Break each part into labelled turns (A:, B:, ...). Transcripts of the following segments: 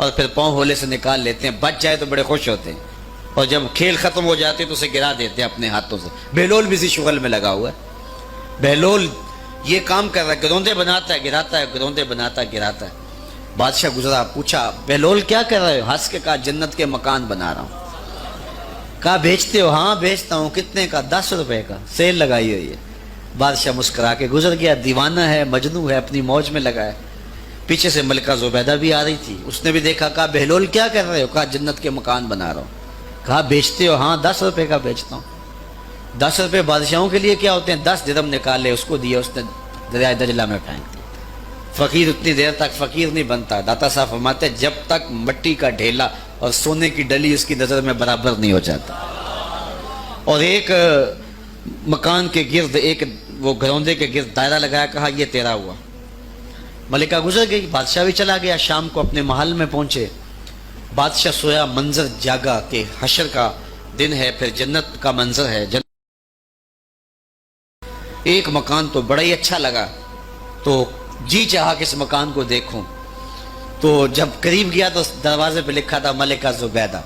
A: اور پھر پاؤں ہولے سے نکال لیتے ہیں، بچ جائے تو بڑے خوش ہوتے ہیں، اور جب کھیل ختم ہو جاتے تو اسے گرا دیتے ہیں اپنے ہاتھوں سے۔ بہلول بھی اسی شغل میں لگا ہوا ہے، بہلول یہ کام کر رہا ہے، گروندے بناتا ہے گراتا ہے، گروندے بناتا ہے گراتا ہے۔ بادشاہ گزرا، پوچھا بہلول کیا کر رہے ہو؟ ہنس کے کہا جنت کے مکان بنا رہا ہوں۔ کہا بیچتے ہو؟ ہاں بیچتا ہوں۔ کتنے کا؟ 10 روپے کا، سیل لگائی ہوئی ہے۔ بادشاہ مسکرا کے گزر گیا، دیوانہ ہے، مجنوں ہے، اپنی موج میں لگا ہے۔ پیچھے سے ملکہ زبیدہ بھی آ رہی تھی، اس نے بھی دیکھا، کہا بہلول کیا کر رہے ہو؟ کہا جنت کے مکان بنا رہا ہوں۔ کہا بیچتے ہو؟ ہاں 10 روپے کا بیچتا ہوں۔ 10 روپے بادشاہوں کے لیے کیا ہوتے ہیں؟ 10 درہم نکالے، اس کو دیے، اس نے دریائے دجلہ میں پھینک دیا۔ فقیر اتنی دیر تک فقیر نہیں بنتا، داتا صاحب فرماتے ہیں جب تک مٹی کا ڈھیلا اور سونے کی ڈلی اس کی نظر میں برابر نہیں ہو جاتا۔ اور ایک مکان کے گرد، ایک وہ گروندے کے گرد دائرہ لگایا، کہا یہ تیرا ہوا۔ ملکہ گزر گئی، بادشاہ بھی چلا گیا۔ شام کو اپنے محل میں پہنچے، بادشاہ سویا، منظر جاگا کہ حشر کا دن ہے، پھر جنت کا منظر ہے۔ ایک مکان تو بڑا ہی اچھا لگا، تو جی چاہا کہ اس مکان کو دیکھوں۔ تو جب قریب گیا تو دروازے پہ لکھا تھا ملکہ زبیدہ۔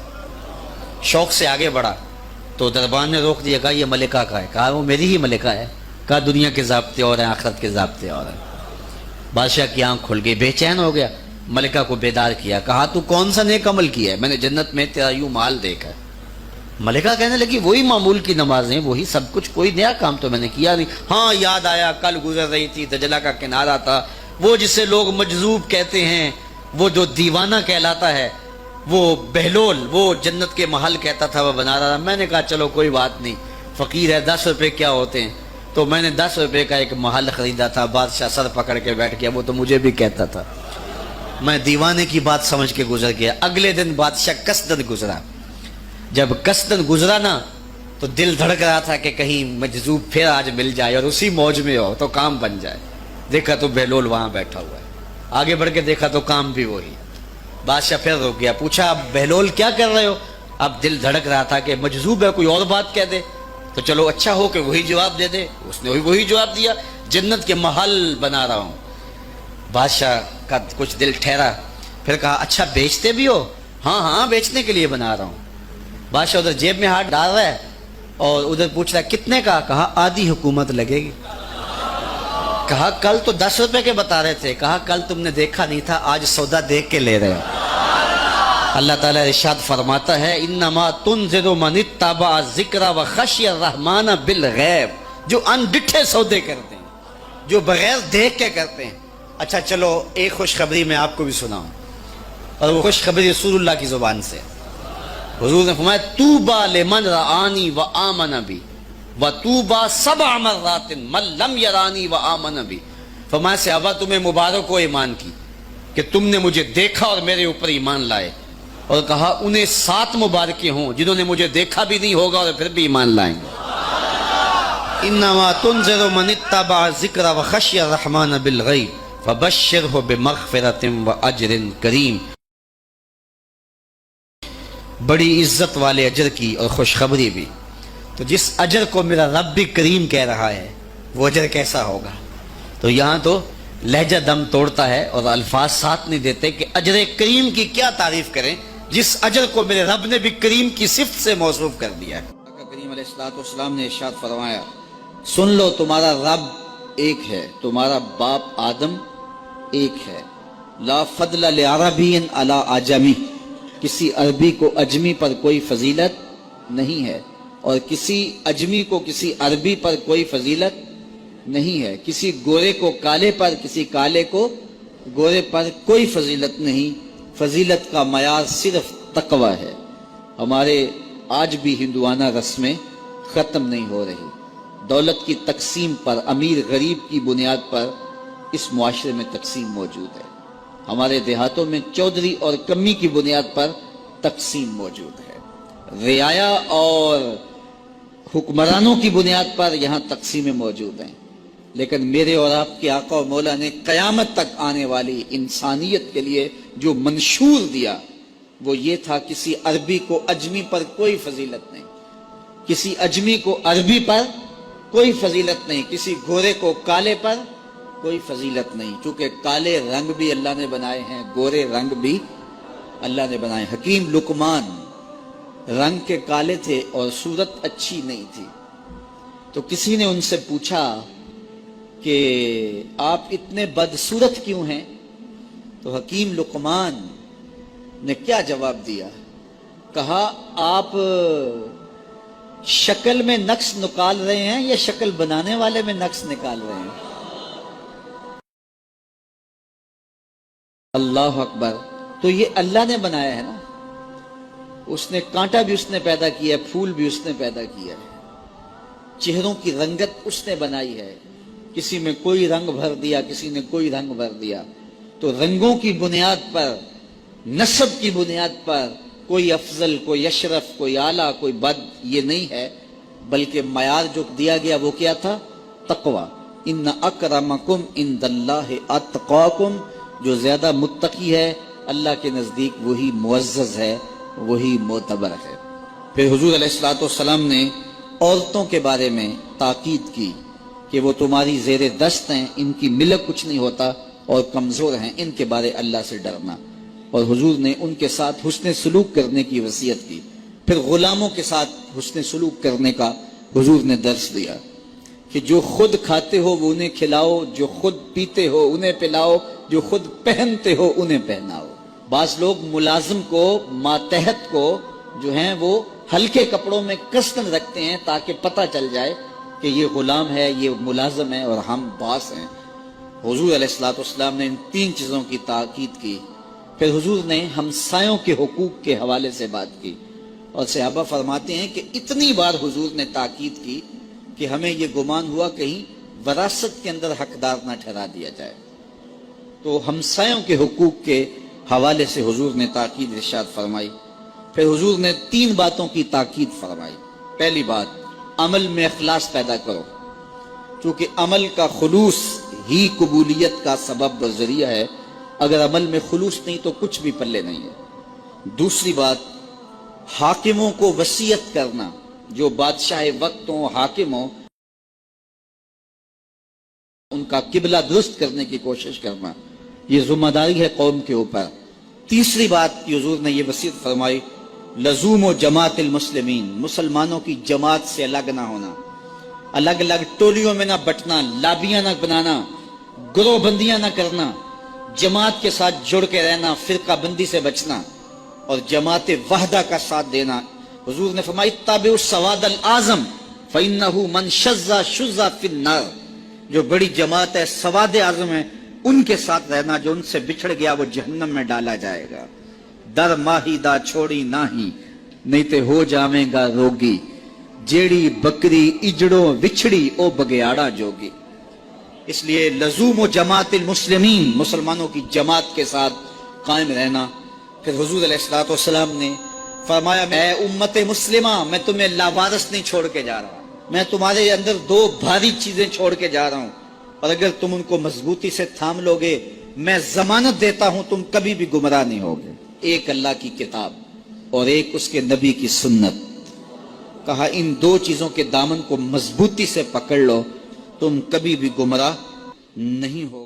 A: شوق سے آگے بڑھا تو دربان نے روک دیا، کہا یہ ملکہ کا ہے؟ کہا وہ میری ہی ملکہ ہے۔ کہا دنیا کے ضابطے اور ہیں، آخرت کے ضابطے اور ہیں۔ بادشاہ کی آنکھ کھل گئی، بے چین ہو گیا، ملکہ کو بیدار کیا، کہا تو کون سا نیک عمل کیا ہے؟ میں نے جنت میں تیرا یوں مال دیکھا ہے۔ ملکہ کہنے لگی وہی معمول کی نمازیں، وہی سب کچھ، کوئی نیا کام تو میں نے کیا نہیں۔ ہاں یاد آیا، کل گزر رہی تھی، دجلہ کا کنارہ تھا، وہ جسے لوگ مجذوب کہتے ہیں، وہ جو دیوانہ کہلاتا ہے، وہ بہلول، وہ جنت کے محل کہتا تھا، وہ بنا رہا تھا۔ میں نے کہا چلو کوئی بات نہیں، فقیر ہے، 10 روپے کیا ہوتے ہیں؟ تو میں نے 10 روپے کا ایک محل خریدا تھا۔ بادشاہ سر پکڑ کے بیٹھ گیا، وہ تو مجھے بھی کہتا تھا۔ میں دیوانے کی بات سمجھ کے گزر گیا۔ اگلے دن بادشاہ قصدن گزرا۔ جب قصدن گزرا نا تو دل دھڑک رہا تھا کہ کہیں مجذوب پھر آج مل جائے اور اسی موج میں ہو تو کام بن جائے۔ دیکھا تو بہلول وہاں بیٹھا ہوا ہے، آگے بڑھ کے دیکھا تو کام بھی وہی۔ بادشاہ پھر رک گیا، پوچھا اب بہلول کیا کر رہے ہو؟ اب دل دھڑک رہا تھا کہ مجذوب ہے، کوئی اور بات کہہ دے تو چلو اچھا ہو کہ وہی جواب دے دے۔ اس نے وہی جواب دیا، جنت کے محل بنا رہا ہوں۔ بادشاہ کا کچھ دل ٹھہرا، پھر کہا اچھا بیچتے بھی ہو؟ ہاں ہاں بیچنے کے لیے بنا رہا ہوں۔ بادشاہ ادھر جیب میں ہاتھ ڈال رہا ہے اور ادھر پوچھ رہا ہے کتنے کا؟ کہا آدھی حکومت لگے گی۔ کہا کل تو 10 روپے کے بتا رہے تھے۔ کہا کل تم نے دیکھا نہیں تھا، آج سودا دیکھ کے لے رہے ہو۔ اللہ تعالیٰ ارشاد فرماتا ہے انما تنذر من اتبع الذکر وخشی الرحمن بالغیب، جو ان ڈٹھے سودے کرتے ہیں، جو بغیر دیکھ کے کرتے ہیں۔ اچھا چلو ایک خوشخبری میں آپ کو بھی سناؤں، اور وہ خوشخبری رسول اللہ کی زبان سے۔ حضور نے فرمایا طوبی لمن رآنی وآمن بی وطوبی 7 مرات من لم یرانی وآمن بی۔ فرمایا صحابہ تمہیں مبارک ہو ایمان کی کہ تم نے مجھے دیکھا اور میرے اوپر ایمان لائے، اور کہا انہیں 7 مبارکیں ہوں جنہوں نے مجھے دیکھا بھی نہیں ہوگا اور پھر بھی ایمان لائیں گے۔ انما تنذر من اتبع الذکر وخشی الرحمن بالغیب فبشرہ بمغفرۃ واجر کریم۔ بڑی عزت والے اجر کی اور خوشخبری بھی۔ تو جس اجر کو میرا رب بھی کریم کہہ رہا ہے وہ اجر کیسا ہوگا؟ تو یہاں تو لہجہ دم توڑتا ہے اور الفاظ ساتھ نہیں دیتے کہ اجر کریم کی کیا تعریف کریں جس اجر کو میرے رب نے بھی کریم کی صفت سے موصوف کر دیا ہے۔ کریم علیہ السلام نے ارشاد فرمایا سن لو تمہارا رب ایک ہے، تمہارا باپ آدم ایک ہے۔ لا فضل لعربی علی عجمی، کسی عربی کو اجمی پر کوئی فضیلت نہیں ہے، اور کسی اجمی کو کسی عربی پر کوئی فضیلت نہیں ہے۔ کسی گورے کو کالے پر، کسی کالے کو گورے پر کوئی فضیلت نہیں۔ فضیلت کا معیار صرف تقوی ہے۔ ہمارے آج بھی ہندوانہ رسمیں ختم نہیں ہو رہی۔ دولت کی تقسیم پر، امیر غریب کی بنیاد پر اس معاشرے میں تقسیم موجود ہے۔ ہمارے دیہاتوں میں چودھری اور کمی کی بنیاد پر تقسیم موجود ہے۔ رعایا اور حکمرانوں کی بنیاد پر یہاں تقسیمیں موجود ہیں، لیکن میرے اور آپ کے آقا و مولا نے قیامت تک آنے والی انسانیت کے لیے جو منشور دیا وہ یہ تھا کسی عربی کو اجمی پر کوئی فضیلت نہیں، کسی اجمی کو عربی پر کوئی فضیلت نہیں، کسی گورے کو کالے پر کوئی فضیلت نہیں، چونکہ کالے رنگ بھی اللہ نے بنائے ہیں، گورے رنگ بھی اللہ نے بنائے. حکیم لقمان رنگ کے کالے تھے اور صورت اچھی نہیں تھی. تو کسی نے ان سے پوچھا کہ آپ اتنے بدصورت کیوں ہیں؟ تو حکیم لقمان نے کیا جواب دیا؟ کہا آپ شکل میں نقص نکال رہے ہیں یا شکل بنانے والے میں نقص نکال رہے ہیں؟ اللہ اکبر. تو یہ اللہ نے بنایا ہے نا. اس نے کانٹا بھی اس نے پیدا کیا ہے, پھول بھی اس نے پیدا کیا ہے, چہروں کی رنگت اس نے بنائی ہے. کسی میں کوئی رنگ بھر دیا, کسی نے کوئی رنگ بھر دیا. تو رنگوں کی بنیاد پر, نسب کی بنیاد پر کوئی افضل, کوئی اشرف, کوئی اعلیٰ, کوئی بد, یہ نہیں ہے. بلکہ معیار جو دیا گیا وہ کیا تھا؟ تقوی. ان اکرمکم عند اللہ اتقاکم. جو زیادہ متقی ہے اللہ کے نزدیک وہی معزز ہے, وہی معتبر ہے. پھر حضور علیہ الصلوۃ والسلام نے عورتوں کے بارے میں تاکید کی کہ وہ تمہاری زیر دست ہیں, ان کی ملک کچھ نہیں ہوتا اور کمزور ہیں, ان کے بارے اللہ سے ڈرنا. اور حضور نے ان کے ساتھ حسن سلوک کرنے کی وصیت کی. پھر غلاموں کے ساتھ حسن سلوک کرنے کا حضور نے درس دیا کہ جو خود کھاتے ہو وہ انہیں کھلاؤ, جو خود پیتے ہو انہیں پلاؤ, جو خود پہنتے ہو انہیں پہناؤ. بعض لوگ ملازم کو, ماتحت کو جو ہیں وہ ہلکے کپڑوں میں کسن رکھتے ہیں تاکہ پتہ چل جائے کہ یہ غلام ہے, یہ ملازم ہے اور ہم باس ہیں. حضور علیہ الصلوۃ والسلام نے ان 3 چیزوں کی تاکید کی. پھر حضور نے ہمسایوں کے حقوق کے حوالے سے بات کی. اور صحابہ فرماتے ہیں کہ اتنی بار حضور نے تاکید کی کہ ہمیں یہ گمان ہوا کہیں وراثت کے اندر حقدار نہ ٹھہرا دیا جائے. تو ہمسایوں کے حقوق کے حوالے سے حضور نے تاکید ارشاد فرمائی. پھر حضور نے 3 باتوں کی تاکید فرمائی. پہلی بات, عمل میں اخلاص پیدا کرو, چونکہ عمل کا خلوص ہی قبولیت کا سبب و ذریعہ ہے. اگر عمل میں خلوص نہیں تو کچھ بھی پلے نہیں ہے. دوسری بات, حاکموں کو وصیت کرنا, جو بادشاہ وقت ہوں, حاکم ہوں, ان کا قبلہ درست کرنے کی کوشش کرنا, یہ ذمہ داری ہے قوم کے اوپر. تیسری بات کی حضور نے یہ وصیت فرمائی, لزوم و جماعت المسلمین, مسلمانوں کی جماعت سے الگ نہ ہونا, الگ الگ ٹولیوں میں نہ بٹنا, لابیاں نہ بنانا, گروہ بندیاں نہ کرنا, جماعت کے ساتھ جڑ کے رہنا, فرقہ بندی سے بچنا اور جماعت وحدہ کا ساتھ دینا. حضور نے فرمایا اتبعوا السواد الاعظم فانه من شذ شذ فی النار. جو بڑی جماعت ہے, سواد اعظم ہے, ان کے ساتھ رہنا, جو ان سے بچھڑ گیا وہ جہنم میں ڈالا جائے گا. در ماہی دا چھوڑی ناہی, نہیں تے ہو جاویں گا روگی, جیڑی بکری اجڑوں وچھڑی او بگیاڑا جوگی. اس لیے لزوم و جماعت المسلمین, مسلمانوں کی جماعت کے ساتھ قائم رہنا. پھر حضور علیہ الصلوۃ والسلام نے فرمایا اے امت مسلمہ, میں تمہیں لاوارث نہیں چھوڑ کے جا رہا, میں تمہارے اندر 2 بھاری چیزیں چھوڑ کے جا رہا ہوں, اور اگر تم ان کو مضبوطی سے تھام لوگے میں ضمانت دیتا ہوں تم کبھی بھی گمراہ نہیں ہوگے. ایک اللہ کی کتاب اور ایک اس کے نبی کی سنت. کہا ان 2 چیزوں کے دامن کو مضبوطی سے پکڑ لو, تم کبھی بھی گمراہ نہیں ہوگے.